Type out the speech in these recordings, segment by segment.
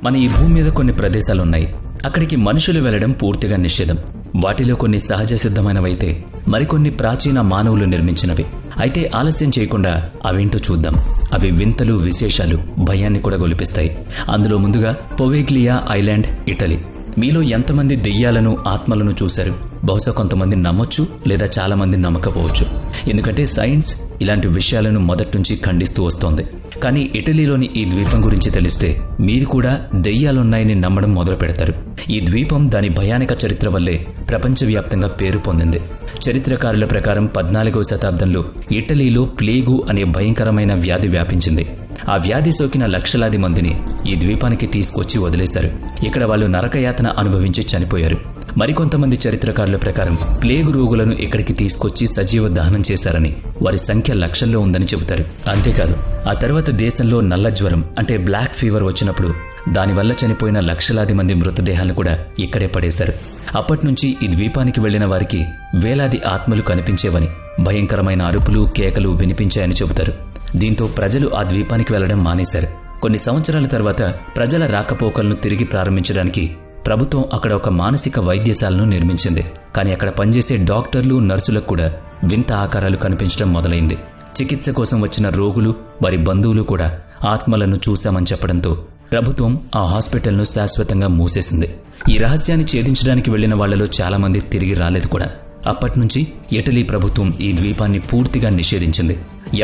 మన ఈ భూమి మీద కొన్ని ప్రదేశాలున్నాయి. అక్కడికి మనుషులు వెళ్లడం పూర్తిగా నిషేధం. వాటిలో కొన్ని సహజ సిద్ధమైనవైతే మరికొన్ని ప్రాచీన మానవులు నిర్మించినవి. అయితే ఆలస్యం చేయకుండా అవేంటో చూద్దాం. అవి వింతలు, విశేషాలు, భయాన్ని కూడా గొలిపిస్తాయి. అందులో ముందుగా పొవేగ్లియా ఐలాండ్, ఇటలీ. మీలో ఎంతమంది దెయ్యాలను, ఆత్మలను చూశారు? బహుశా కొంతమంది నమ్మొచ్చు, లేదా చాలా మంది నమ్మకపోవచ్చు. ఎందుకంటే సైన్స్ ఇలాంటి విషయాలను మొదటి నుంచి ఖండిస్తూ వస్తోంది. కానీ ఇటలీలోని ఈ ద్వీపం గురించి తెలిస్తే మీరు కూడా దెయ్యాలున్నాయని నమ్మడం మొదలు పెడతారు. ఈ ద్వీపం దాని భయానక చరిత్ర వల్లే ప్రపంచవ్యాప్తంగా పేరు పొందింది. చరిత్రకారుల ప్రకారం 14వ శతాబ్దంలో ఇటలీలో ప్లేగు అనే భయంకరమైన వ్యాధి వ్యాపించింది. ఆ వ్యాధి సోకిన లక్షలాది మందిని ఈ ద్వీపానికి తీసుకొచ్చి వదిలేశారు. ఇక్కడ వాళ్ళు నరకయాతన అనుభవించి చనిపోయారు. మరికొంతమంది చరిత్రకారుల ప్రకారం ప్లేగు రోగులను ఇక్కడికి తీసుకొచ్చి సజీవ దహనం చేశారని, వారి సంఖ్య లక్షల్లో ఉందని చెబుతారు. అంతేకాదు, ఆ తర్వాత దేశంలో నల్ల జ్వరం అంటే బ్లాక్ ఫీవర్ వచ్చినప్పుడు దానివల్ల చనిపోయిన లక్షలాది మంది మృతదేహాలను కూడా ఇక్కడే పడేశారు. అప్పట్నుంచి ఈ ద్వీపానికి వెళ్లిన వారికి వేలాది ఆత్మలు కనిపించేవని, భయంకరమైన అరుపులు, కేకలు వినిపించాయని చెబుతారు. దీంతో ప్రజలు ఆ ద్వీపానికి వెళ్లడం మానేశారు. కొన్ని సంవత్సరాల తర్వాత ప్రజల రాకపోకలను తిరిగి ప్రారంభించడానికి ప్రభుత్వం అక్కడ ఒక మానసిక వైద్యశాలను నిర్మించింది. కానీ అక్కడ పనిచేసే డాక్టర్లు, నర్సులకు కూడా వింత ఆకారాలు కనిపించడం మొదలైంది. చికిత్స కోసం వచ్చిన రోగులు, వారి బంధువులు కూడా ఆత్మలను చూశామని చెప్పడంతో ప్రభుత్వం ఆ హాస్పిటల్ను శాశ్వతంగా మూసేసింది. ఈ రహస్యాన్ని ఛేదించడానికి వెళ్లిన వాళ్లలో చాలా మంది తిరిగి రాలేదు కూడా. అప్పట్నుంచి ఇటలీ ప్రభుత్వం ఈ ద్వీపాన్ని పూర్తిగా నిషేధించింది.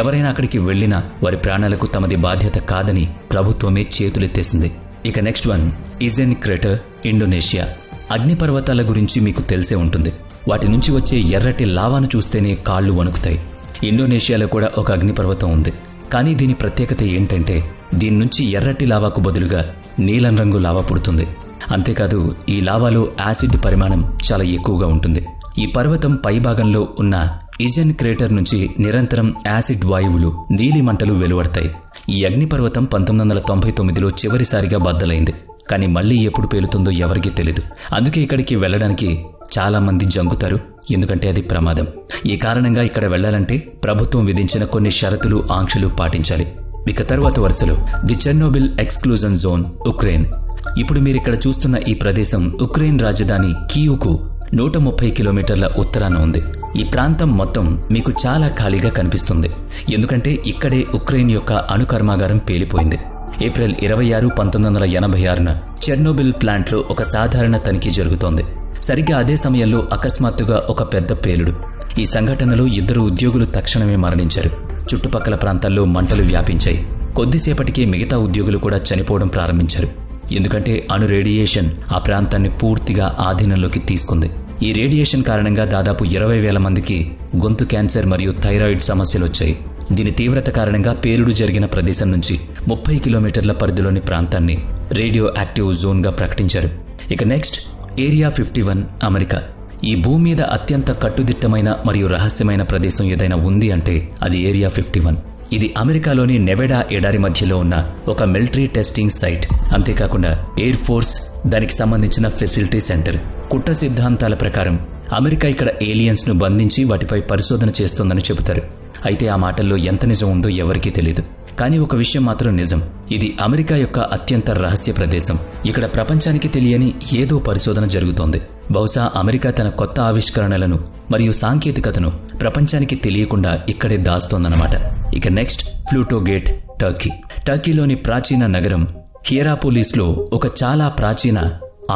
ఎవరైనా అక్కడికి వెళ్లినా వారి ప్రాణాలకు తమది బాధ్యత కాదని ప్రభుత్వమే చేతులెత్తేసింది. ఇక నెక్స్ట్ వన్, ఇజెన్ క్రేటర్, ఇండోనేషియా. అగ్నిపర్వతాల గురించి మీకు తెలిసే ఉంటుంది. వాటి నుంచి వచ్చే ఎర్రటి లావాను చూస్తేనే కాళ్లు వణుకుతాయి. ఇండోనేషియాలో కూడా ఒక అగ్నిపర్వతం ఉంది. కానీ దీని ప్రత్యేకత ఏంటంటే దీని నుంచి ఎర్రటి లావాకు బదులుగా నీలం రంగు లావా పుడుతుంది. అంతేకాదు, ఈ లావాలో యాసిడ్ పరిమాణం చాలా ఎక్కువగా ఉంటుంది. ఈ పర్వతం పైభాగంలో ఉన్న ఇజెన్ క్రేటర్ నుంచి నిరంతరం యాసిడ్ వాయువులు, నీలి మంటలు వెలువడతాయి. ఈ అగ్నిపర్వతం 1999లో చివరిసారిగా బద్దలైంది. కానీ మళ్లీ ఎప్పుడు పేలుతుందో ఎవరికీ తెలీదు. అందుకే ఇక్కడికి వెళ్లడానికి చాలా మంది జంకుతారు, ఎందుకంటే అది ప్రమాదం. ఈ కారణంగా ఇక్కడ వెళ్లాలంటే ప్రభుత్వం విధించిన కొన్ని షరతులు, ఆంక్షలు పాటించాలి. ఇక తరువాత వరుసలో the Chernobyl exclusion zone, Ukraine. ఇప్పుడు మీరిక్కడ చూస్తున్న ఈ ప్రదేశం ఉక్రెయిన్ రాజధాని కీవ్కు 130 కిలోమీటర్ల ఉత్తరాన ఉంది. ఈ ప్రాంతం మొత్తం మీకు చాలా ఖాళీగా కనిపిస్తుంది, ఎందుకంటే ఇక్కడే ఉక్రెయిన్ యొక్క అణు కర్మాగారం పేలిపోయింది. ఏప్రిల్ 26, 1986న చెర్నోబిల్ ప్లాంట్లో ఒక సాధారణ తనిఖీ జరుగుతోంది. సరిగ్గా అదే సమయంలో అకస్మాత్తుగా ఒక పెద్ద పేలుడు. ఈ సంఘటనలో 2 ఉద్యోగులు తక్షణమే మరణించారు. చుట్టుపక్కల ప్రాంతాల్లో మంటలు వ్యాపించాయి. కొద్దిసేపటికే మిగతా ఉద్యోగులు కూడా చనిపోవడం ప్రారంభించారు. ఎందుకంటే అణు రేడియేషన్ ఆ ప్రాంతాన్ని పూర్తిగా ఆధీనంలోకి తీసుకుంది. ఈ రేడియేషన్ కారణంగా దాదాపు 20,000 మందికి గొంతు క్యాన్సర్ మరియు థైరాయిడ్ సమస్యలొచ్చాయి. దీని తీవ్రత కారణంగా పేలుడు జరిగిన ప్రదేశం నుంచి 30 కిలోమీటర్ల పరిధిలోని ప్రాంతాన్ని రేడియో యాక్టివ్ జోన్గా ప్రకటించారు. ఇక నెక్స్ట్, ఏరియా 51, అమెరికా. ఈ భూమి మీద అత్యంత కట్టుదిట్టమైన మరియు రహస్యమైన ప్రదేశం ఏదైనా ఉంది అంటే అది ఏరియా 51. ఇది అమెరికాలోని నెవెడా ఎడారి మధ్యలో ఉన్న ఒక మిలిటరీ టెస్టింగ్ సైట్. అంతేకాకుండా ఎయిర్ ఫోర్స్, దానికి సంబంధించిన ఫెసిలిటీ సెంటర్. కుట్ర సిద్ధాంతాల ప్రకారం అమెరికా ఇక్కడ ఏలియన్స్ ను బంధించి వాటిపై పరిశోధన చేస్తోందని చెబుతారు. అయితే ఆ మాటల్లో ఎంత నిజం ఉందో ఎవరికీ తెలియదు. కానీ ఒక విషయం మాత్రం నిజం, ఇది అమెరికా యొక్క అత్యంత రహస్య ప్రదేశం. ఇక్కడ ప్రపంచానికి తెలియని ఏదో పరిశోధన జరుగుతోంది. బహుశా అమెరికా తన కొత్త ఆవిష్కరణలను మరియు సాంకేతికతను ప్రపంచానికి తెలియకుండా ఇక్కడే దాస్తోందన్నమాట. ఇక నెక్స్ట్, ప్లూటో గేట్, టర్కీ. టర్కీలోని ప్రాచీన నగరం హియరాపోలిస్లో ఒక చాలా ప్రాచీన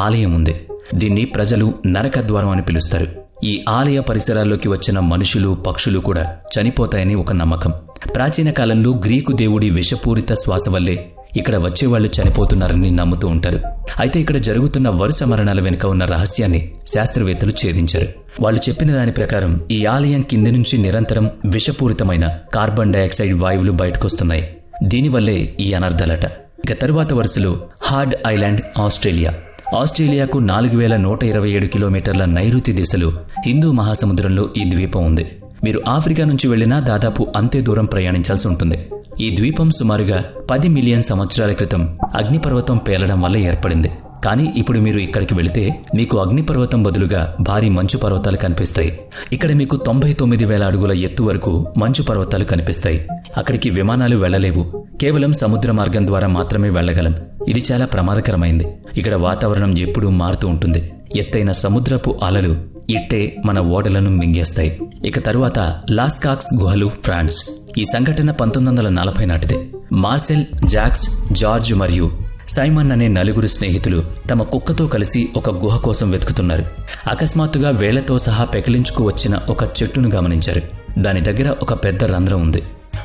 ఆలయం ఉంది. దీన్ని ప్రజలు నరకద్వారం అని పిలుస్తారు. ఈ ఆలయ పరిసరాల్లోకి వచ్చిన మనుషులు, పక్షులు కూడా చనిపోతాయని ఒక నమ్మకం. ప్రాచీన కాలంలో గ్రీకు దేవుడి విషపూరిత శ్వాస వల్లే ఇక్కడ వచ్చేవాళ్లు చనిపోతున్నారని నమ్ముతూ ఉంటారు. అయితే ఇక్కడ జరుగుతున్న వరుస మరణాల వెనుక ఉన్న రహస్యాన్ని శాస్త్రవేత్తలు ఛేదించారు. వాళ్ళు చెప్పిన దాని ప్రకారం ఈ ఆలయం కింది నుంచి నిరంతరం విషపూరితమైన కార్బన్ డయాక్సైడ్ వాయువులు బయటకొస్తున్నాయి. దీనివల్లే ఈ అనర్థాలట. ఇక తరువాత వరుసలో హార్డ్ ఐలాండ్, ఆస్ట్రేలియా. ఆస్ట్రేలియాకు 4127 కిలోమీటర్ల నైరుతి దిశలో హిందూ మహాసముద్రంలో ఈ ద్వీపం ఉంది. మీరు ఆఫ్రికా నుంచి వెళ్లినా దాదాపు అంతే దూరం ప్రయాణించాల్సి ఉంటుంది. ఈ ద్వీపం సుమారుగా 10 మిలియన్ సంవత్సరాల క్రితం అగ్నిపర్వతం పేలడం వల్ల ఏర్పడింది. కానీ ఇప్పుడు మీరు ఇక్కడికి వెళితే మీకు అగ్నిపర్వతం బదులుగా భారీ మంచు పర్వతాలు కనిపిస్తాయి. ఇక్కడ మీకు 99,000 అడుగుల ఎత్తు వరకు మంచు పర్వతాలు కనిపిస్తాయి. అక్కడికి విమానాలు వెళ్లలేవు, కేవలం సముద్ర మార్గం ద్వారా మాత్రమే వెళ్లగలం. ఇది చాలా ప్రమాదకరమైంది. ఇక్కడ వాతావరణం ఎప్పుడూ మారుతూ ఉంటుంది. ఎత్తైన సముద్రపు అలలు ఇట్టే మన ఓడలను మింగేస్తాయి. ఇక తరువాత లాస్కాక్స్ గుహలు, ఫ్రాన్స్. ఈ సంఘటన 1940 నాటిదే. మార్సెల్, జాక్స్, జార్జ్ మరియు సైమన్ అనే నలుగురు స్నేహితులు తమ కుక్కతో కలిసి ఒక గుహ కోసం వెతుకుతున్నారు. అకస్మాత్తుగా వేళ్లతో సహా పెకిలించుకు వచ్చిన ఒక చెట్టును గమనించారు. దాని దగ్గర ఒక పెద్ద రంధ్రం ఉంది.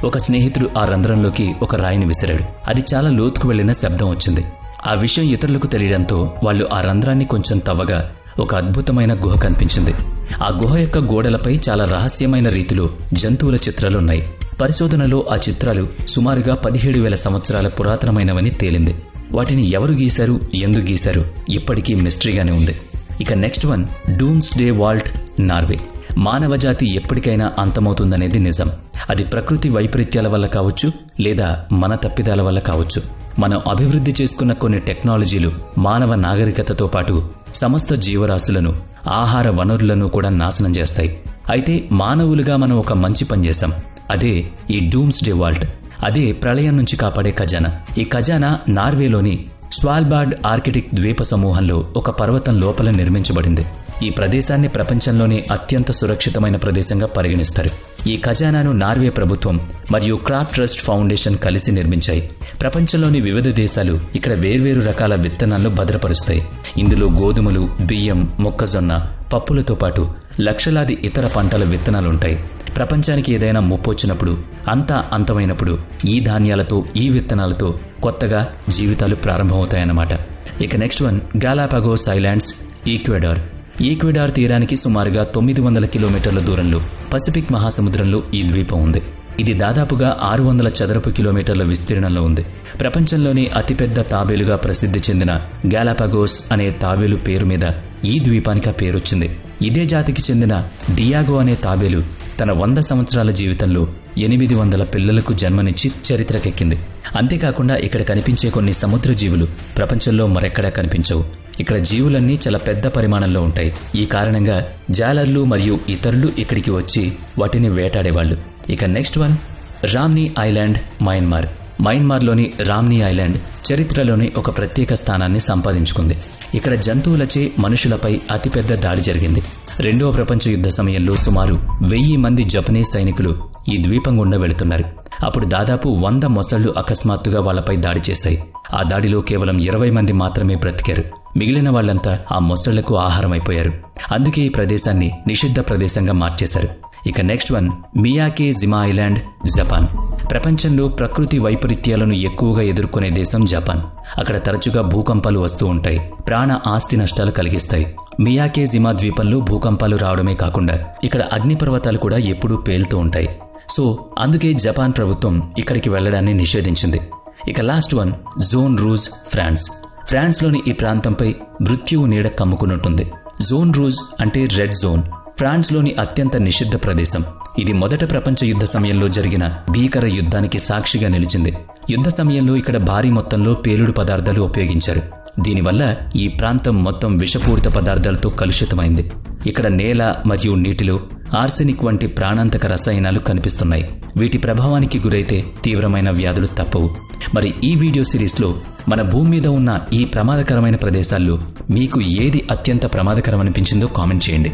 ఒక స్నేహితుడు ఆ రంధ్రంలోకి ఒక రాయిని విసిరాడు. అది చాలా లోతుకు వెళ్లిన శబ్దం వచ్చింది. ఆ విషయం ఇతరులకు తెలియడంతో వాళ్ళు ఆ రంధ్రాన్ని కొంచెం తవ్వగా ఒక అద్భుతమైన గుహ కనిపించింది. ఆ గుహ యొక్క గోడలపై చాలా రహస్యమైన రీతిలో జంతువుల చిత్రాలున్నాయి. పరిశోధనలో ఆ చిత్రాలు సుమారుగా 17,000 సంవత్సరాల పురాతనమైనవని తేలింది. వాటిని ఎవరు గీశారు, ఎందుకు గీశారు ఇప్పటికీ మిస్టరీగానే ఉంది. ఇక next one, doomsday vault, Norway. మానవజాతి ఎప్పటికైనా అంతమవుతుందనేది నిజం. అది ప్రకృతి వైపరీత్యాల వల్ల కావచ్చు, లేదా మన తప్పిదాల వల్ల కావచ్చు. మనం అభివృద్ధి చేసుకున్న కొన్ని టెక్నాలజీలు మానవ నాగరికతతో పాటు సమస్త జీవరాశులను, ఆహార వనరులను కూడా నాశనం చేస్తాయి. అయితే మానవులుగా మనం ఒక మంచి పని చేశాం. అదే ఈ డూమ్స్ డే వాల్ట్. అదే ప్రళయం నుంచి కాపాడే ఖజానా. ఈ ఖజానా నార్వేలోని స్వాల్బార్డ్ ఆర్కిటిక్ ద్వీప సమూహంలో ఒక పర్వతం లోపల నిర్మించబడింది. ఈ ప్రదేశాన్ని ప్రపంచంలోనే అత్యంత సురక్షితమైన ప్రదేశంగా పరిగణిస్తారు. ఈ ఖజానాను నార్వే ప్రభుత్వం మరియు క్రాప్ ట్రస్ట్ ఫౌండేషన్ కలిసి నిర్మించాయి. ప్రపంచంలోని వివిధ దేశాలు ఇక్కడ వేర్వేరు రకాల విత్తనాలను భద్రపరుస్తాయి. ఇందులో గోధుమలు, బియ్యం, మొక్కజొన్న, పప్పులతో పాటు లక్షలాది ఇతర పంటల విత్తనాలుంటాయి. ప్రపంచానికి ఏదైనా ముప్పు వచ్చినప్పుడు, అంతా అంతమైనప్పుడు ఈ ధాన్యాలతో, ఈ విత్తనాలతో కొత్తగా జీవితాలు ప్రారంభమవుతాయన్నమాట. ఇక next one, Galapagos islands, Ecuador. Ecuador తీరానికి సుమారుగా 900 కిలోమీటర్ల దూరంలో పసిఫిక్ మహాసముద్రంలో ఈ ద్వీపం ఉంది. ఇది దాదాపుగా 600 చదరపు కిలోమీటర్ల విస్తీర్ణంలో ఉంది. ప్రపంచంలోనే అతిపెద్ద తాబేలుగా ప్రసిద్ధి చెందిన గాలాపాగోస్ అనే తాబేలు పేరు మీద ఈ ద్వీపానికి ఆ పేరొచ్చింది. ఇదే జాతికి చెందిన డియాగో అనే తాబేలు తన 100 సంవత్సరాల జీవితంలో 800 పిల్లలకు జన్మనిచ్చి చరిత్రకెక్కింది. అంతేకాకుండా ఇక్కడ కనిపించే కొన్ని సముద్ర జీవులు ప్రపంచంలో మరెక్కడా కనిపించవు. ఇక్కడ జీవులన్నీ చాలా పెద్ద పరిమాణంలో ఉంటాయి. ఈ కారణంగా జాలర్లు మరియు ఇతరులు ఇక్కడికి వచ్చి వాటిని వేటాడేవాళ్లు. ఇక next one, Ramree island, Myanmar. మయన్మార్లోని రామ్నీ ఐలాండ్ చరిత్రలోని ఒక ప్రత్యేక స్థానాన్ని సంపాదించుకుంది. ఇక్కడ జంతువులచే మనుషులపై అతిపెద్ద దాడి జరిగింది. రెండవ ప్రపంచ యుద్ధ సమయంలో సుమారు 1000 మంది జపనీస్ సైనికులు ఈ ద్వీపం గుండా వెళుతున్నారు. అప్పుడు దాదాపు 100 మొసళ్లు అకస్మాత్తుగా వాళ్లపై దాడి చేశాయి. ఆ దాడిలో కేవలం 20 మంది మాత్రమే బ్రతికారు. మిగిలిన వాళ్లంతా ఆ మొసళ్లకు ఆహారమైపోయారు. అందుకే ఈ ప్రదేశాన్ని నిషిద్ధ ప్రదేశంగా మార్చేశారు. ఇక నెక్స్ట్ వన్, మియాకే జిమా ఐలాండ్, జపాన్. ప్రపంచంలో ప్రకృతి వైపరీత్యాలను ఎక్కువగా ఎదుర్కొనే దేశం జపాన్. అక్కడ తరచుగా భూకంపాలు వస్తూ ఉంటాయి. ప్రాణ ఆస్తి నష్టాలు కలిగిస్తాయి. మియాకే జిమా ద్వీపంలో భూకంపాలు రావడమే కాకుండా ఇక్కడ అగ్నిపర్వతాలు కూడా ఎప్పుడూ పేలుతూ ఉంటాయి. సో అందుకే జపాన్ ప్రభుత్వం ఇక్కడికి వెళ్లడాన్ని నిషేధించింది. ఇక లాస్ట్ వన్, జోన్ రూజ్, ఫ్రాన్స్. ఫ్రాన్స్లోని ఈ ప్రాంతంపై మృత్యువు నీడ కమ్ముకునుంటుంది. జోన్ రూజ్ అంటే రెడ్ జోన్. ఫ్రాన్స్లోని అత్యంత నిషిద్ధ ప్రదేశం. ఇది మొదట ప్రపంచ యుద్ధ సమయంలో జరిగిన భీకర యుద్ధానికి సాక్షిగా నిలిచింది. యుద్ధ సమయంలో ఇక్కడ భారీ మొత్తంలో పేలుడు పదార్థాలు ఉపయోగించారు. దీనివల్ల ఈ ప్రాంతం మొత్తం విషపూరిత పదార్థాలతో కలుషితమైంది. ఇక్కడ నేల మరియు నీటిలో ఆర్సెనిక్ వంటి ప్రాణాంతక రసాయనాలు కనిపిస్తున్నాయి. వీటి ప్రభావానికి గురైతే తీవ్రమైన వ్యాధులు తప్పవు. మరి ఈ వీడియో సిరీస్లో మన భూమి మీద ఉన్న ఈ ప్రమాదకరమైన ప్రదేశాల్లో మీకు ఏది అత్యంత ప్రమాదకరమనిపించిందో కామెంట్ చేయండి.